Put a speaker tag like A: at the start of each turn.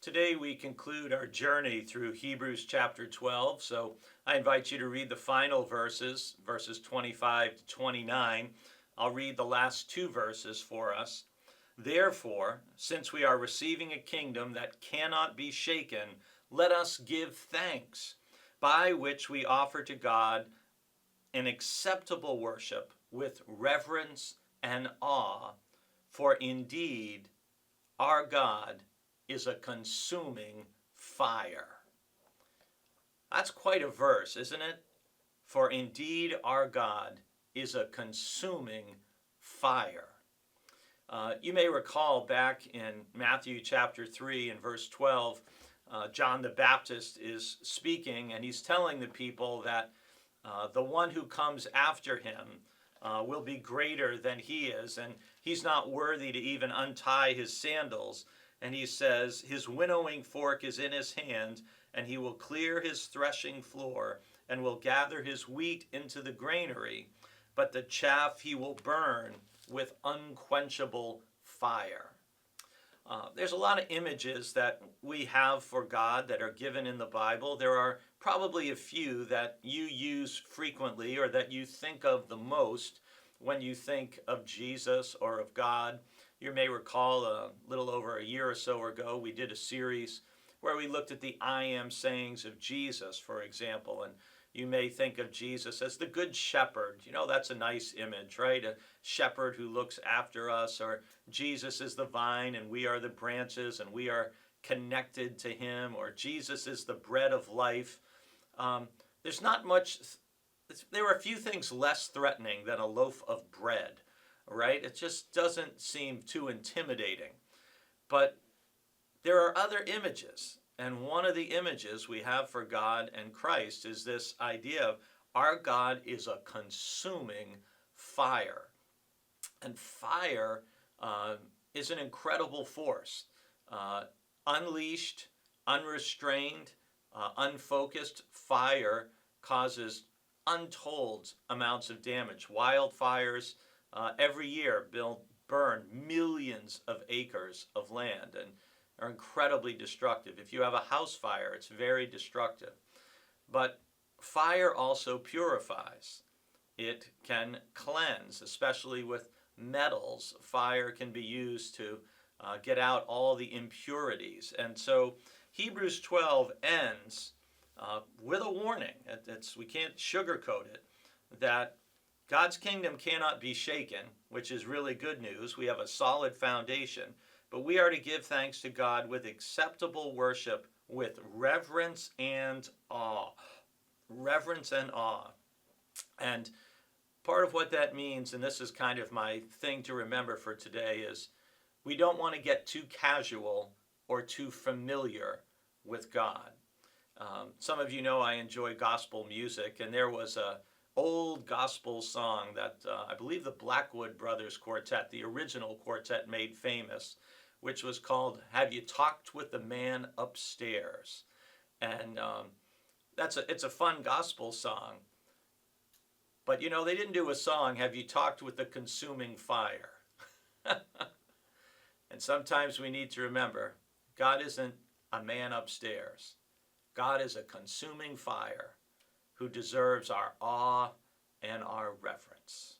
A: Today we conclude our journey through Hebrews chapter 12, so I invite you to read the final verses, verses 25 to 29. I'll read the last two verses for us. Therefore, since we are receiving a kingdom that cannot be shaken, let us give thanks, by which we offer to God an acceptable worship with reverence and awe, for indeed our God is a consuming fire. That's quite a verse, isn't it? For indeed our God is a consuming fire. You may recall back in Matthew chapter 3 and verse 12, John the Baptist is speaking and he's telling the people that the one who comes after him will be greater than he is, and he's not worthy to even untie his sandals. And he says, his winnowing fork is in his hand, and he will clear his threshing floor, and will gather his wheat into the granary, but the chaff he will burn with unquenchable fire. There's a lot of images that we have for God that are given in the Bible. There are probably a few that you use frequently or that you think of the most when you think of Jesus or of God. You may recall a little over a year or so ago, we did a series where we looked at the I am sayings of Jesus, for example, and you may think of Jesus as the good shepherd. You know, that's a nice image, right? A shepherd who looks after us, or Jesus is the vine and we are the branches and we are connected to him, or Jesus is the bread of life. There's not much, there are a few things less threatening than a loaf of bread, right? It just doesn't seem too intimidating. But there are other images, and one of the images we have for God and Christ is this idea of our God is a consuming fire. And fire is an incredible force. Unleashed, unrestrained, unfocused fire causes untold amounts of damage. Wildfires every year burn millions of acres of land and are incredibly destructive. If you have a house fire, it's very destructive. But fire also purifies. It can cleanse, especially with metals. Fire can be used to get out all the impurities. And so Hebrews 12 ends with a warning. We can't sugarcoat it, that God's kingdom cannot be shaken, which is really good news. We have a solid foundation, but we are to give thanks to God with acceptable worship, with reverence and awe. Reverence and awe. And part of what that means, and this is kind of my thing to remember for today, is we don't want to get too casual or too familiar with God. Some of you know I enjoy gospel music, and there was a old gospel song that I believe the Blackwood Brothers Quartet, the original quartet, made famous, which was called "Have You Talked with the Man Upstairs?" And it's a fun gospel song. But you know, they didn't do a song, "Have You Talked with the Consuming Fire?" And sometimes we need to remember, God isn't a man upstairs. God is a consuming fire who deserves our awe and our reverence.